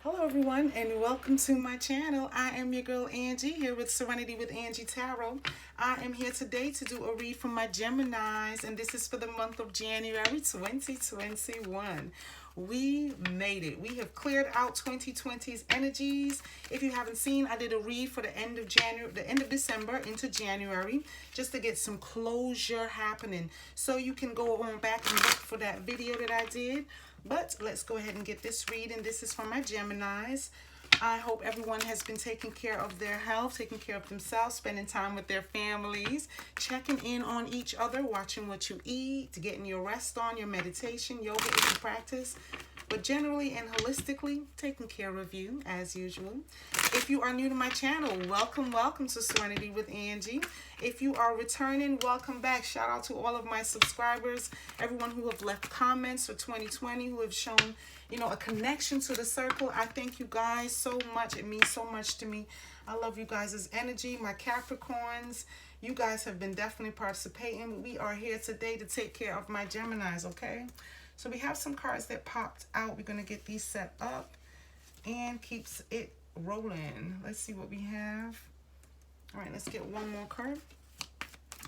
Hello everyone and welcome to my channel. I am your girl Angie here with Serenity with Angie Tarot. I am here today to do a read from my Geminis, and this is for the month of January 2021. We made it. We have cleared out 2020's energies. If you haven't seen, I did a read for the end of January, the end of December into January, just to get some closure happening. So you can go on back and look for that video that I did. But let's go ahead and get this reading. This is for my Geminis. I hope everyone has been taking care of their health, taking care of themselves, spending time with their families, checking in on each other, watching what you eat, getting your rest on, your meditation, yoga if you practice. But generally and holistically, taking care of you as usual. If you are new to my channel, welcome to Serenity with Angie. If you are returning, welcome back. Shout out to all of my subscribers, everyone who have left comments for 2020, who have shown, a connection to the circle. I thank you guys so much. It means so much to me. I love you guys' energy. My Capricorns, you guys have been definitely participating. We are here today to take care of my Geminis, okay? So we have some cards that popped out. We're going to get these set up and keeps it rolling. Let's see what we have. All right, let's get one more card.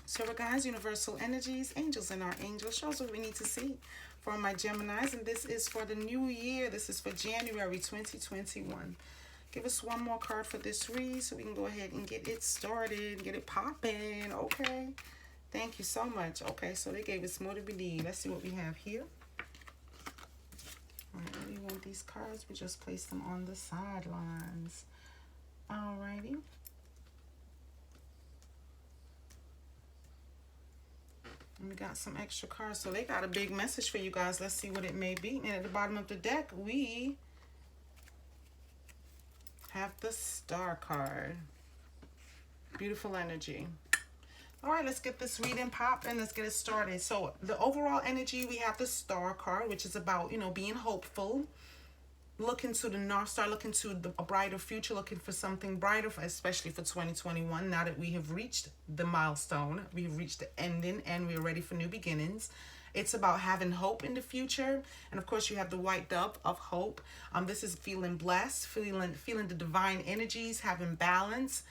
So guys, universal energies, angels and archangels, shows what we need to see for my Geminis. And this is for the new year. This is for January 2021. Give us one more card for this read so we can go ahead and get it started, get it popping. Okay. Thank you so much. Okay, so they gave us more than we need. Let's see what we have here. All right, we want these cards. We just place them on the sidelines. Alrighty. And we got some extra cards. So they got a big message for you guys. Let's see what it may be. And at the bottom of the deck, we have the Star card. Beautiful energy. All right, let's get this reading popped and let's get it started. So the overall energy, we have the Star card, which is about, being hopeful, looking to the North Star, looking to a brighter future, looking for something brighter, especially for 2021. Now that we have reached the milestone, we have reached the ending and we're ready for new beginnings. It's about having hope in the future. And of course, you have the white dove of hope. This is feeling blessed, feeling the divine energies, having balance.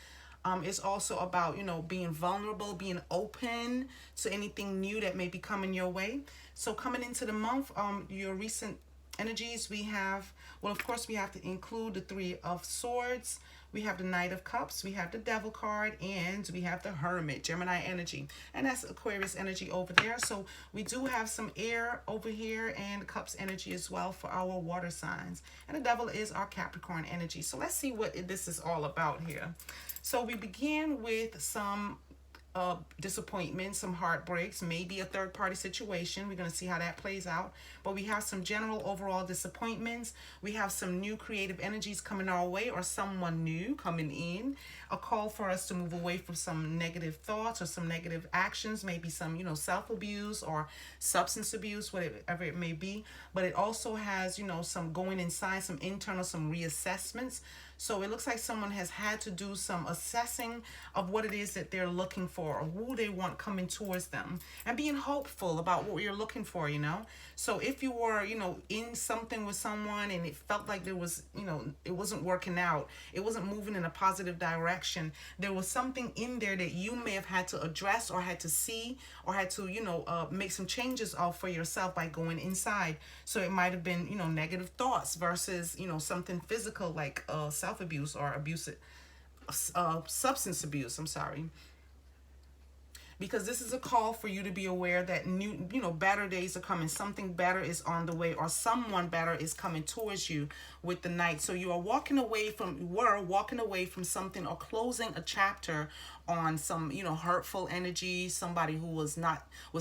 It's also about, being vulnerable, being open to anything new that may be coming your way. So coming into the month, your recent energies, we have, well, of course, we have to include the Three of Swords. We have the Knight of Cups. We have the Devil card. And we have the Hermit, Gemini energy. And that's Aquarius energy over there. So we do have some air over here and Cups energy as well for our water signs. And the Devil is our Capricorn energy. So let's see what this is all about here. So we begin with some disappointment, some heartbreaks, maybe a third-party situation. We're going to see how that plays out. But we have some general overall disappointments. We have some new creative energies coming our way, or someone new coming in. A call for us to move away from some negative thoughts or some negative actions, maybe some, self-abuse or substance abuse, whatever it may be. But it also has, some going inside, some internal, some reassessments. So it looks like someone has had to do some assessing of what it is that they're looking for or who they want coming towards them, and being hopeful about what you're looking for, So if you were, in something with someone and it felt like there was, it wasn't working out, it wasn't moving in a positive direction, there was something in there that you may have had to address or had to see or had to, make some changes for yourself by going inside. So it might have been, negative thoughts versus, something physical like self-abuse or abusive, substance abuse, I'm sorry. Because this is a call for you to be aware that new, better days are coming. Something better is on the way, or someone better is coming towards you with the Knight. So you are walking away from something, or closing a chapter on some, hurtful energy, somebody who was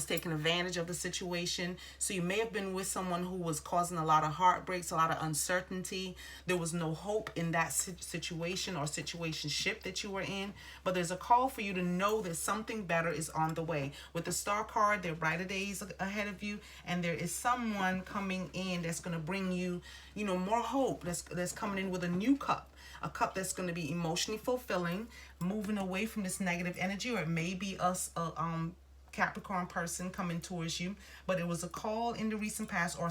taking advantage of the situation. So you may have been with someone who was causing a lot of heartbreaks, a lot of uncertainty. There was no hope in that situation or situationship that you were in. But there's a call for you to know that something better is on the way. With the Star card, there are brighter days ahead of you, and there is someone coming in that's going to bring you, more hope. That's coming in with a new cup. A cup that's going to be emotionally fulfilling, moving away from this negative energy, or it may be us, Capricorn person coming towards you, but it was a call in the recent past, or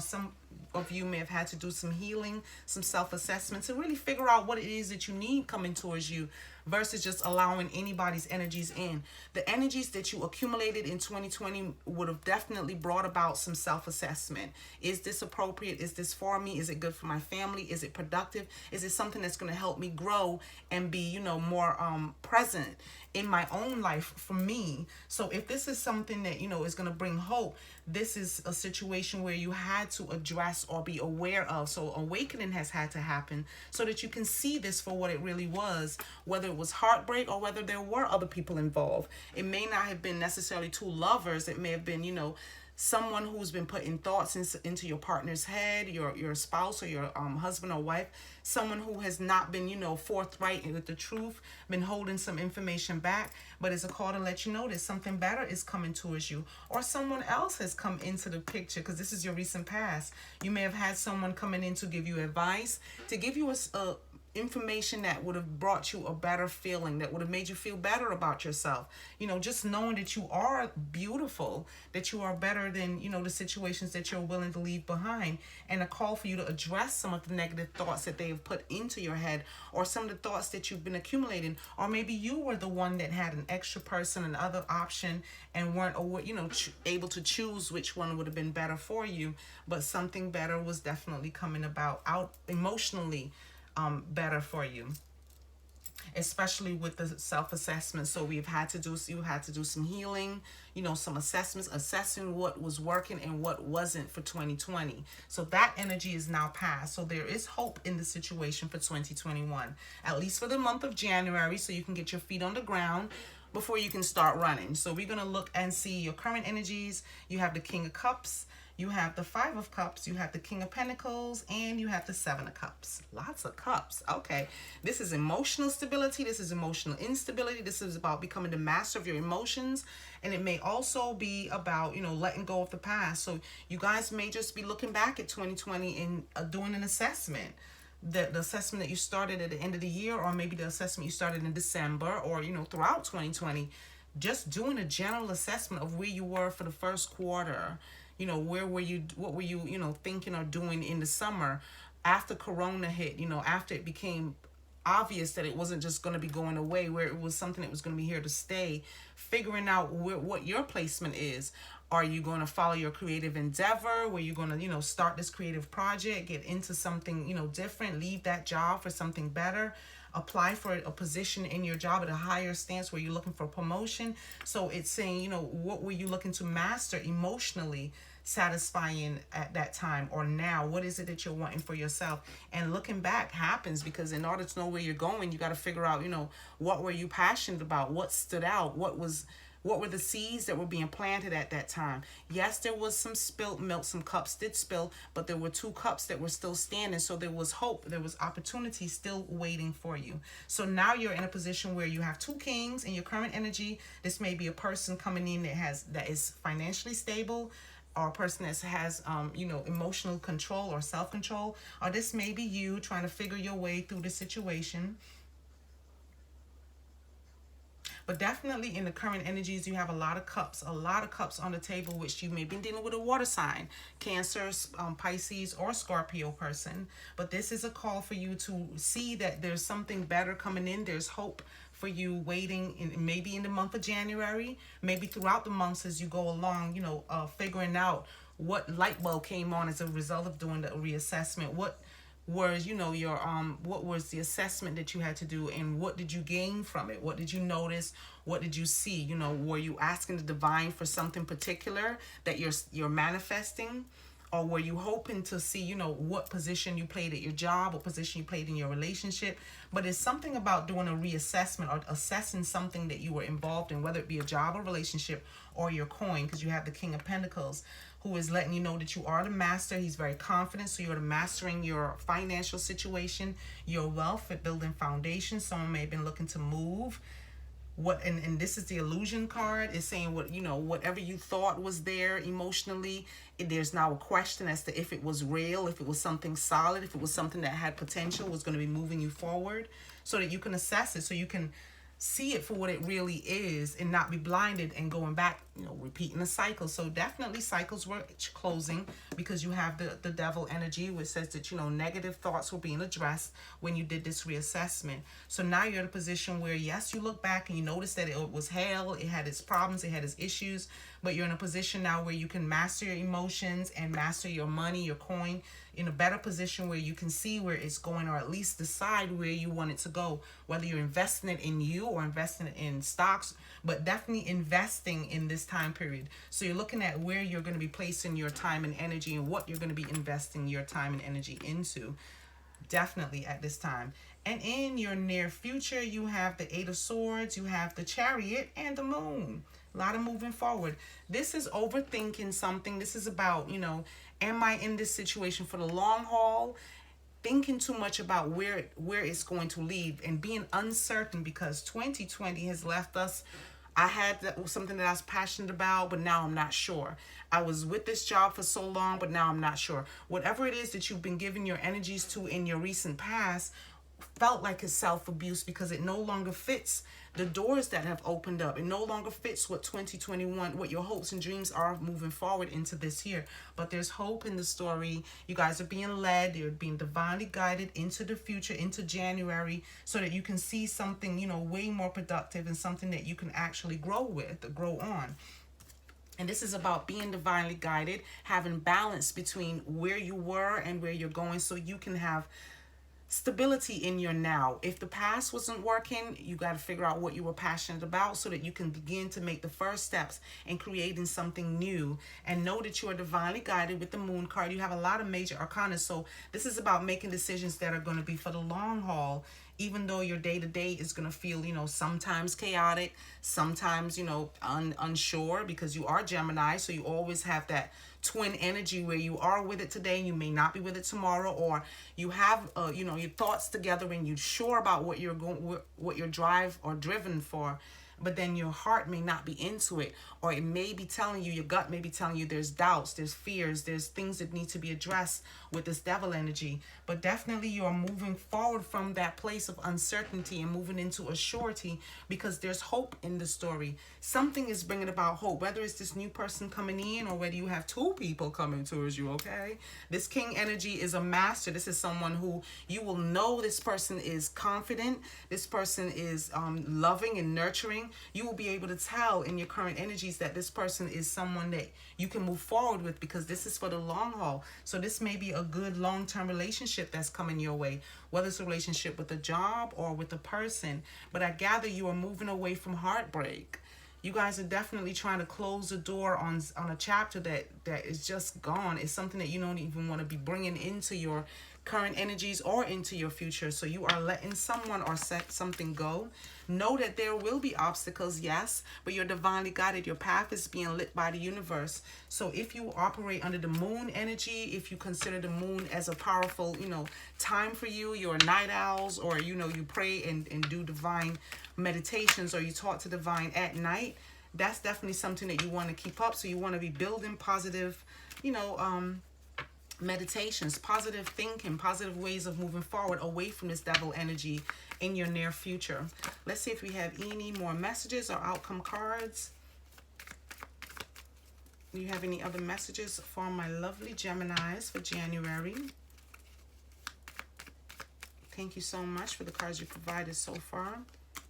of you may have had to do some healing, some self-assessments, and really figure out what it is that you need coming towards you versus just allowing anybody's energies in. The energies that you accumulated in 2020 would have definitely brought about some self-assessment. Is this appropriate? Is this for me? Is it good for my family? Is it productive? Is it something that's going to help me grow and be, more present in my own life for me? So if this is something that, is going to bring hope, this is a situation where you had to address or be aware of. So awakening has had to happen so that you can see this for what it really was, whether it was heartbreak or whether there were other people involved. It may not have been necessarily two lovers. It may have been, someone who's been putting thoughts into your partner's head, your spouse or your husband or wife, someone who has not been, forthright with the truth, been holding some information back, but it's a call to let you know that something better is coming towards you, or someone else has come into the picture, because this is your recent past. You may have had someone coming in to give you advice, to give you a information that would have brought you a better feeling, that would have made you feel better about yourself. Just knowing that you are beautiful, that you are better than, the situations that you're willing to leave behind, and a call for you to address some of the negative thoughts that they have put into your head, or some of the thoughts that you've been accumulating, or maybe you were the one that had an extra person, another option, and weren't, able to choose which one would have been better for you, but something better was definitely coming about out emotionally. Better for you, especially with the self-assessment. So you had to do some healing, some assessments, assessing what was working and what wasn't for 2020. So that energy is now past. So there is hope in the situation for 2021, at least for the month of January, so you can get your feet on the ground before you can start running. So we're going to look and see your current energies. You have the King of Cups, you have the Five of Cups, you have the King of Pentacles, and you have the Seven of Cups. Lots of cups. Okay. This is emotional stability. This is emotional instability. This is about becoming the master of your emotions. And it may also be about, letting go of the past. So you guys may just be looking back at 2020 and doing an assessment. The assessment that you started at the end of the year, or maybe the assessment you started in December, or, throughout 2020. Just doing a general assessment of where you were for the first quarter. Where were you, what were you, thinking or doing in the summer after Corona hit, after it became obvious that it wasn't just going to be going away, where it was something that was going to be here to stay, figuring out what your placement is. Are you going to follow your creative endeavor? Were you going to, start this creative project, get into something, different, leave that job for something better? Apply for a position in your job at a higher stance where you're looking for promotion. So it's saying, what were you looking to master emotionally, satisfying at that time or now? What is it that you're wanting for yourself? And looking back happens because in order to know where you're going, you got to figure out, what were you passionate about? What stood out? What were the seeds that were being planted at that time? Yes, there was some spilt milk. Some cups did spill, but there were 2 cups that were still standing. So there was hope. There was opportunity still waiting for you. So now you're in a position where you have 2 kings in your current energy. This may be a person coming in that is financially stable, or a person that has, emotional control or self-control. Or this may be you trying to figure your way through the situation. But definitely in the current energies, you have a lot of cups on the table, which you may be dealing with a water sign, Cancer, Pisces, or Scorpio person. But this is a call for you to see that there's something better coming in. There's hope for you waiting, maybe in the month of January, maybe throughout the months as you go along, figuring out what light bulb came on as a result of doing the reassessment. What was, your what was the assessment that you had to do, and what did you gain from it? What did you notice? What did you see? Were you asking the divine for something particular that you're manifesting? Or were you hoping to see, what position you played at your job, what position you played in your relationship? But it's something about doing a reassessment or assessing something that you were involved in, whether it be a job or relationship or your coin, because you have the King of Pentacles, who is letting you know that you are the master. He's very confident. So you're mastering your financial situation, your wealth, at building foundations. Someone may have been looking to move. And this is the illusion card. It's saying whatever you thought was there emotionally, there's now a question as to if it was real, if it was something solid, if it was something that had potential, was going to be moving you forward, so that you can assess it, so you can see it for what it really is and not be blinded and going back, repeating the cycle. So definitely cycles were closing because you have the devil energy, which says that, negative thoughts were being addressed when you did this reassessment. So now you're in a position where, yes, you look back and you notice that it was hell, it had its problems, it had its issues, but you're in a position now where you can master your emotions and master your money, your coin, in a better position where you can see where it's going, or at least decide where you want it to go, whether you're investing it in you or investing it in stocks, but definitely investing in this time period. So you're looking at where you're going to be placing your time and energy and what you're going to be investing your time and energy into, definitely at this time. And in your near future, you have the Eight of Swords, you have the Chariot, and the Moon. A lot of moving forward. This is overthinking something. This is about, am I in this situation for the long haul? Thinking too much about where it's going to lead and being uncertain, because 2020 has left us. I had something that I was passionate about, but now I'm not sure. I was with this job for so long, but now I'm not sure. Whatever it is that you've been giving your energies to in your recent past felt like it's self-abuse because it no longer fits the doors that have opened up. It no longer fits what 2021, what your hopes and dreams are moving forward into this year. But there's hope in the story. You guys are being led. You're being divinely guided into the future, into January, so that you can see something, way more productive and something that you can actually grow on. And this is about being divinely guided, having balance between where you were and where you're going, so you can have stability in your now. If the past wasn't working, you got to figure out what you were passionate about so that you can begin to make the first steps in creating something new. And know that you are divinely guided with the Moon card. You have a lot of major arcana. So this is about making decisions that are going to be for the long haul, even though your day-to-day is going to feel, sometimes chaotic, sometimes, unsure, because you are Gemini. So you always have that twin energy where you are with it today and you may not be with it tomorrow, or you have your thoughts together and you're sure about what you're going, what your drive or driven for, but then your heart may not be into it, or it may be telling you, your gut may be telling you there's doubts, there's fears, there's things that need to be addressed with this devil energy. But definitely you are moving forward from that place of uncertainty and moving into a surety, because there's hope in the story. Something is bringing about hope, whether it's this new person coming in or whether you have two people coming towards you, okay? This King energy is a master. This is someone who you will know this person is confident. This person is loving and nurturing. You will be able to tell in your current energies that this person is someone that you can move forward with, because this is for the long haul. So this may be a good long-term relationship that's coming your way, whether it's a relationship with a job or with a person. But I gather you are moving away from heartbreak. You guys are definitely trying to close the door on a chapter that is just gone. It's something that you don't even want to be bringing into your current energies or into your future. So you are letting someone or something go. Know that there will be obstacles, yes, but you're divinely guided. Your path is being lit by the universe. So if you operate under the Moon energy, if you consider the Moon as a powerful, time for you, you're night owls, or, you pray and do divine meditations, or you talk to divine at night, that's definitely something that you want to keep up. So you want to be building positive, meditations, positive thinking, positive ways of moving forward away from this devil energy in your near future. Let's see if we have any more messages or outcome cards. Do you have any other messages for my lovely Geminis for January? Thank you so much for the cards you provided so far.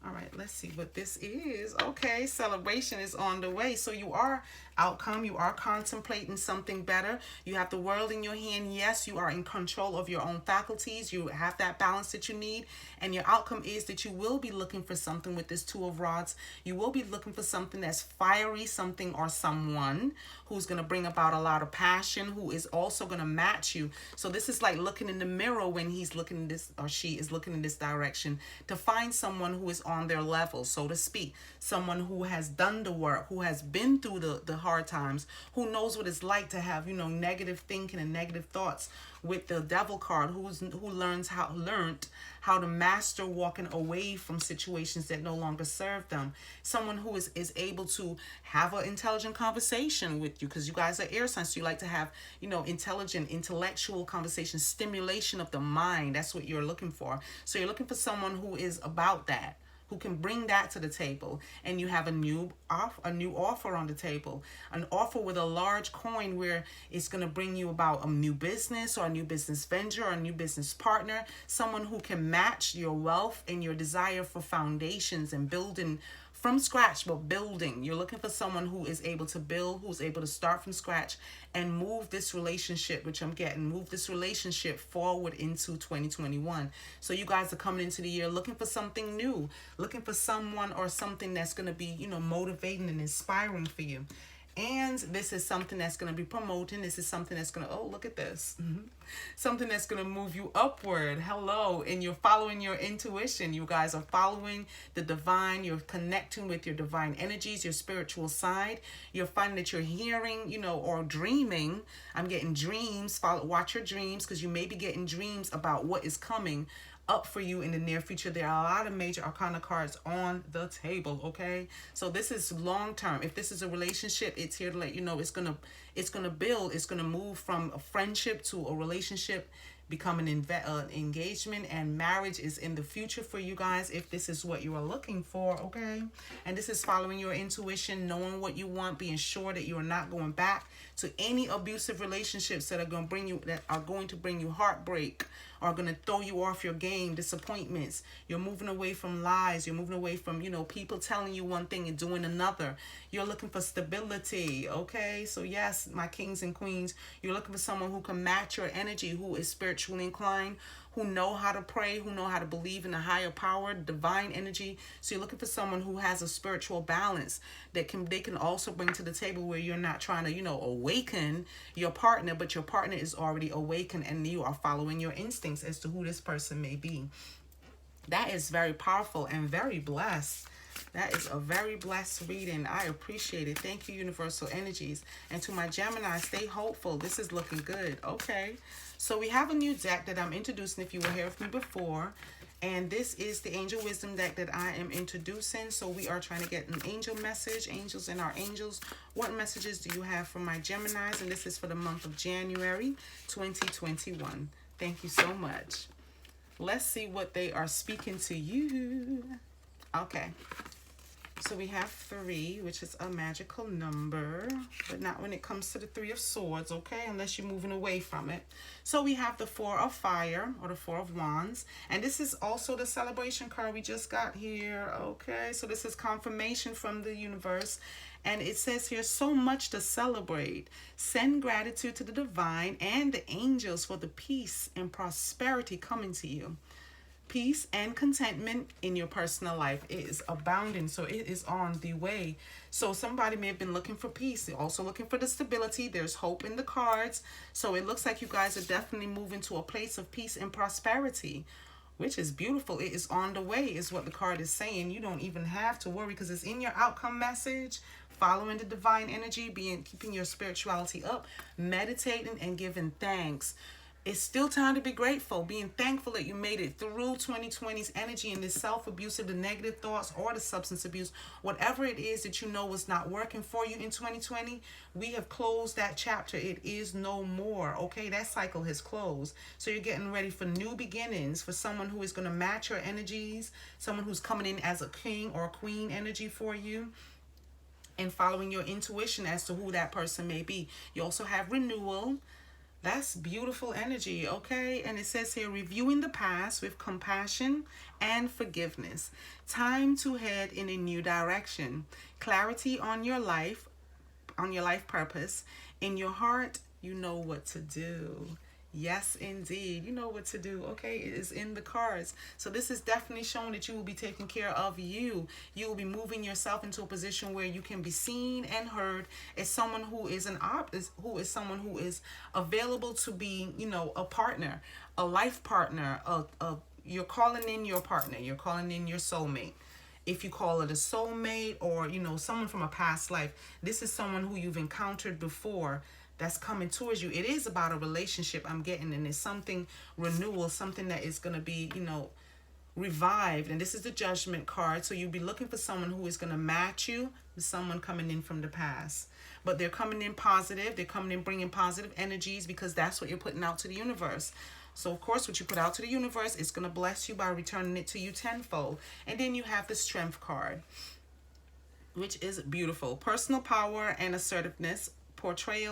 All right, let's see what this is. Okay, celebration is on the way. So you are outcome. You are contemplating something better. You have the world in your hand. Yes, you are in control of your own faculties. You have that balance that you need. And your outcome is that you will be looking for something with this Two of Rods. You will be looking for something that's fiery, something or someone who's going to bring about a lot of passion, who is also going to match you. So this is like looking in the mirror when he's looking in this, or she is looking in this direction, to find someone who is on their level, so to speak. Someone who has done the work, who has been through the hard times, who knows what it's like to have, negative thinking and negative thoughts. With the Devil card, who learned how to master walking away from situations that no longer serve them. Someone who is able to have an intelligent conversation with you, because you guys are air signs, so you like to have, intelligent, intellectual conversation, stimulation of the mind. That's what you're looking for. So you're looking for someone who is about that. who can bring that to the table, and you have a new offer on the table, an offer with a large coin where it's going to bring you about a new business or a new business venture or a new business partner, someone who can match your wealth and your desire for foundations and building from scratch, but building. You're looking for someone who is able to build, who's able to start from scratch and move this relationship, which I'm getting, move this relationship forward into 2021. So you guys are coming into the year looking for something new, looking for someone or something that's going to be, motivating and inspiring for you. And this is something that's going to be promoting. This is something that's going to, oh, look at this. Something that's going to move you upward. Hello. And you're following your intuition. You guys are following the divine. You're connecting with your divine energies, your spiritual side. You're finding that you're hearing, or dreaming. I'm getting dreams. Watch your dreams, because you may be getting dreams about what is coming up for you in the near future. There are a lot of major arcana cards on the table, okay? So this is long term. If this is a relationship, it's here to let you know it's gonna build, it's gonna move from a friendship to a relationship, become an engagement, and marriage is in the future for you guys if this is what you are looking for, okay? And this is following your intuition, knowing what you want, being sure that you are not going back to any abusive relationships that are going to bring you heartbreak, are going to throw you off your game, disappointments. You're moving away from lies. You're moving away from, people telling you one thing and doing another. You're looking for stability, okay? So yes, my kings and queens, you're looking for someone who can match your energy, who is spiritually inclined, who know how to pray, who know how to believe in a higher power, divine energy. So you're looking for someone who has a spiritual balance that they can also bring to the table, where you're not trying to, awaken your partner, but your partner is already awakened and you are following your instincts as to who this person may be. That is very powerful and very blessed. That is a very blessed reading. I appreciate it. Thank you, Universal Energies. And to my Gemini, stay hopeful. This is looking good. Okay. So we have a new deck that I'm introducing if you were here with me before. And this is the Angel Wisdom deck that I am introducing. So we are trying to get an angel message. Angels and our angels. What messages do you have for my Geminis? And this is for the month of January 2021. Thank you so much. Let's see what they are speaking to you. Okay. So we have 3, which is a magical number, but not when it comes to the 3 of Swords, okay? Unless you're moving away from it. So we have the 4 of Fire, or the 4 of Wands. And this is also the celebration card we just got here, okay? So this is confirmation from the universe. And it says here, so much to celebrate. Send gratitude to the divine and the angels for the peace and prosperity coming to you. Peace and contentment in your personal life is abounding, so it is on the way. So somebody may have been looking for peace. They're also looking for the stability. There's hope in the cards. So it looks like you guys are definitely moving to a place of peace and prosperity, which is beautiful. It is on the way is what the card is saying. You don't even have to worry, because it's in your outcome message. Following the divine energy, keeping your spirituality up, meditating and giving thanks. It's still time to be grateful, being thankful that you made it through 2020's energy and this self-abusive, the negative thoughts or the substance abuse, whatever it is that you know was not working for you in 2020, we have closed that chapter. It is no more, okay? That cycle has closed. So you're getting ready for new beginnings, for someone who is going to match your energies, someone who's coming in as a king or a queen energy for you, and following your intuition as to who that person may be. You also have renewal. That's beautiful energy, okay? And it says here, reviewing the past with compassion and forgiveness. Time to head in a new direction. Clarity on your life purpose. In your heart, you know what to do. Yes, indeed. You know what to do, okay? It is in the cards. So this is definitely showing that you will be taking care of you. You will be moving yourself into a position where you can be seen and heard as someone who is someone who is available to be, a partner, a life partner. You're calling in your partner. You're calling in your soulmate. If you call it a soulmate or, someone from a past life, this is someone who you've encountered before that's coming towards you. It is about a relationship I'm getting, and it's something renewal, something that is going to be, revived. And this is the Judgment card. So you'll be looking for someone who is going to match you with someone coming in from the past. But they're coming in positive. They're coming in bringing positive energies, because that's what you're putting out to the universe. So of course, what you put out to the universe is going to bless you by returning it to you tenfold. And then you have the Strength card, which is beautiful. Personal power and assertiveness, portrayed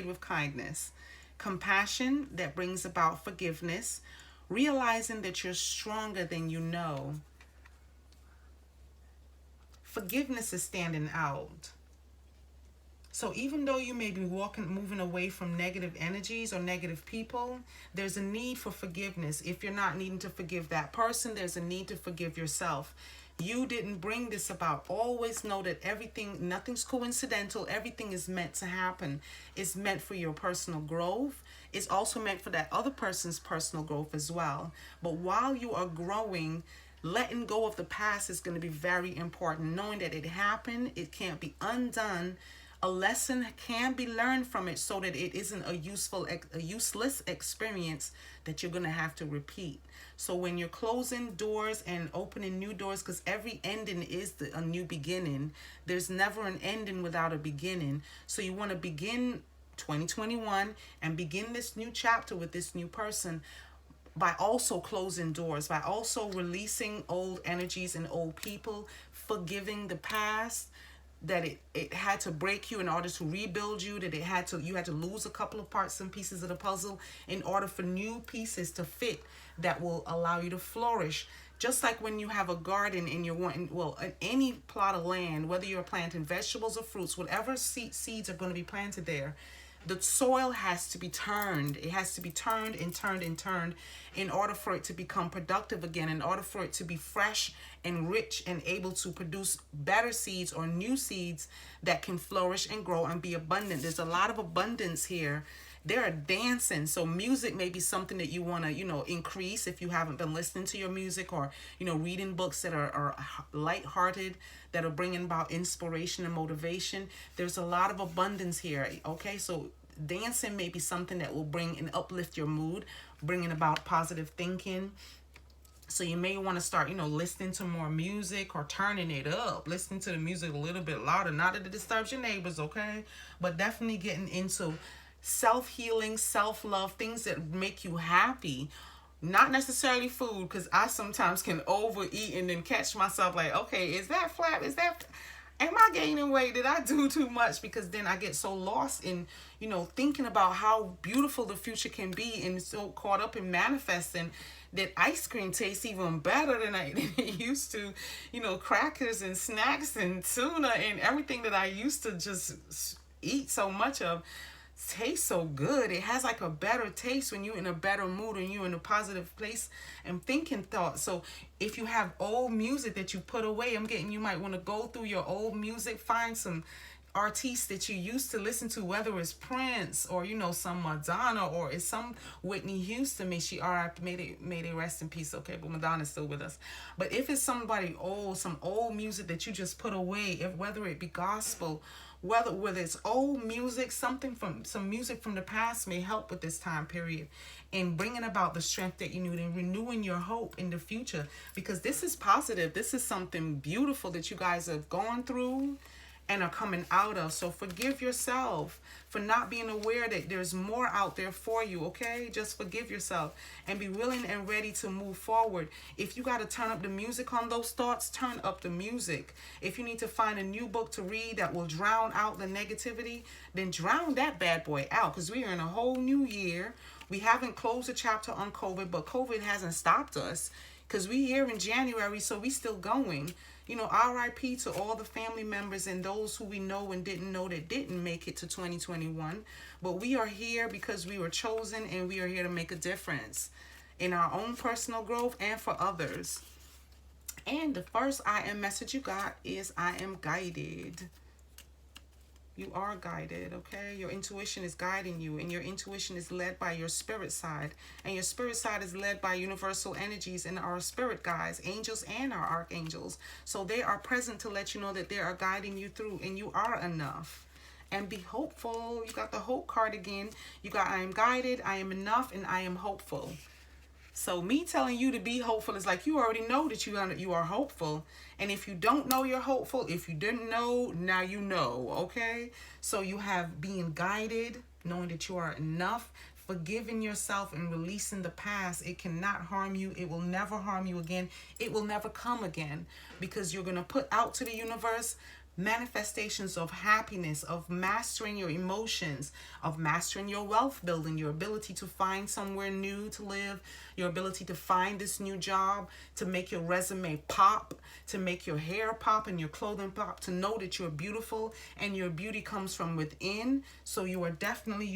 with kindness. Compassion that brings about forgiveness. Realizing that you're stronger than you know. Forgiveness is standing out. So even though you may be moving away from negative energies or negative people, there's a need for forgiveness. If you're not needing to forgive that person, there's a need to forgive yourself. You didn't bring this about. Always know that nothing's coincidental. Everything is meant to happen. It's meant for your personal growth. It's also meant for that other person's personal growth as well. But while you are growing, letting go of the past is going to be very important. Knowing that it happened, it can't be undone. A lesson can be learned from it so that it isn't a useless experience that you're going to have to repeat. So when you're closing doors and opening new doors, because every ending is a new beginning, there's never an ending without a beginning. So you want to begin 2021 and begin this new chapter with this new person by also closing doors, by also releasing old energies and old people, forgiving the past, that it had to break you in order to rebuild you, that you had to lose a couple of parts and pieces of the puzzle in order for new pieces to fit that will allow you to flourish. Just like when you have a garden and you're wanting, any plot of land, whether you're planting vegetables or fruits, whatever seeds are going to be planted there, the soil has to be turned. It has to be turned and turned and turned in order for it to become productive again, in order for it to be fresh and rich and able to produce better seeds or new seeds that can flourish and grow and be abundant. There's a lot of abundance here. They're dancing. So music may be something that you want to, increase if you haven't been listening to your music, or, reading books that are lighthearted, that are bringing about inspiration and motivation. There's a lot of abundance here. Okay, so dancing may be something that will bring and uplift your mood, bringing about positive thinking. So you may want to start, listening to more music or turning it up, listening to the music a little bit louder. Not that it disturbs your neighbors, okay? But definitely getting into self-healing, self-love, things that make you happy. Not necessarily food, because I sometimes can overeat and then catch myself like, okay, is that flat? Am I gaining weight? Did I do too much? Because then I get so lost in, thinking about how beautiful the future can be, and so caught up in manifesting that ice cream tastes even better than it used to. Crackers and snacks and tuna and everything that I used to just eat so much of tastes so good. It has like a better taste when you're in a better mood and you're in a positive place and thinking thoughts. So if you have old music that you put away, you might want to go through your old music, find some artists that you used to listen to, whether it's Prince or some Madonna or it's some Whitney Houston. May she may they rest in peace. Okay, but Madonna's still with us. But if it's somebody old, some old music that you just put away, whether it be gospel, whether it's old music, some music from the past may help with this time period in bringing about the strength that you need and renewing your hope in the future, because this is positive. This is something beautiful that you guys have gone through and are coming out of. So forgive yourself for not being aware that there's more out there for you, okay? Just forgive yourself and be willing and ready to move forward. If you got to turn up the music on those thoughts, turn up the music. If you need to find a new book to read that will drown out the negativity, then drown that bad boy out, because we are in a whole new year. We haven't closed a chapter on COVID, but COVID hasn't stopped us, because we here in January, so we still going. RIP to all the family members and those who we know and didn't know that didn't make it to 2021. But we are here because we were chosen, and we are here to make a difference in our own personal growth and for others. And the first I am message you got is I am guided. You are guided, okay? Your intuition is guiding you, and your intuition is led by your spirit side. And your spirit side is led by universal energies and our spirit guides, angels and our archangels. So they are present to let you know that they are guiding you through, and you are enough. And be hopeful. You got the hope card again. You got I am guided, I am enough, and I am hopeful. So me telling you to be hopeful is like you already know that you are hopeful. And if you don't know you're hopeful, if you didn't know, now you know, okay? So you have being guided, knowing that you are enough, forgiving yourself and releasing the past. It cannot harm you. It will never harm you again. It will never come again, because you're going to put out to the universe manifestations of happiness, of mastering your emotions, of mastering your wealth building, your ability to find somewhere new to live, your ability to find this new job, to make your resume pop, to make your hair pop and your clothing pop, to know that you're beautiful and your beauty comes from within. So you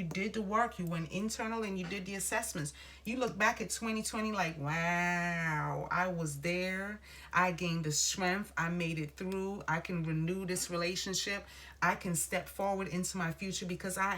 did the work. You went internal and you did the assessments. You look back at 2020 like, wow, I was there. I gained the strength. I made it through. I can renew this relationship. I can step forward into my future because I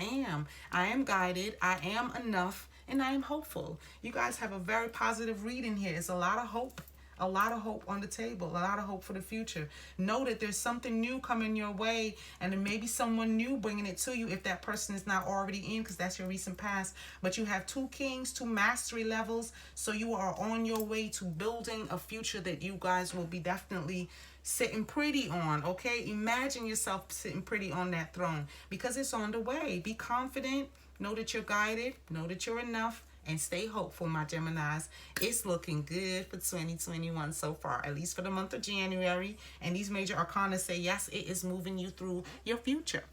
am guided. I am enough, and I am hopeful. You guys have a very positive reading here. It's a lot of hope. A lot of hope on the table, a lot of hope for the future. Know that there's something new coming your way, and there may be someone new bringing it to you if that person is not already in, because that's your recent past. But you have 2 kings, 2 mastery levels, so you are on your way to building a future that you guys will be definitely sitting pretty on, okay? Imagine yourself sitting pretty on that throne, because it's on the way. Be confident, know that you're guided, know that you're enough, and stay hopeful, my Geminis. It's looking good for 2021 so far, at least for the month of January. And these major arcana say, yes, it is moving you through your future.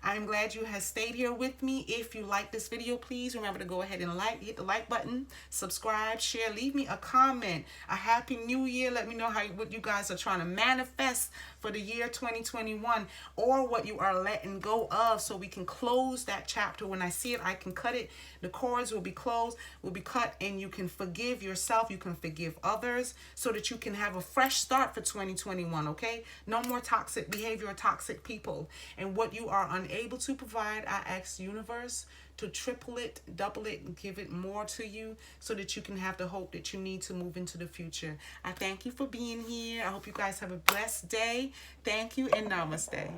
I'm glad you have stayed here with me. If you like this video, please remember to go ahead and hit the like button, subscribe, share, leave me a comment. A happy new year. Let me know what you guys are trying to manifest for the year 2021, or what you are letting go of, so we can close that chapter. When I see it, I can cut it. The cords will be closed, will be cut, and you can forgive yourself. You can forgive others, so that you can have a fresh start for 2021, okay? No more toxic behavior or toxic people. And what you are unable to provide, I ask the universe to triple it, double it, and give it more to you, so that you can have the hope that you need to move into the future. I thank you for being here. I hope you guys have a blessed day. Thank you, and namaste.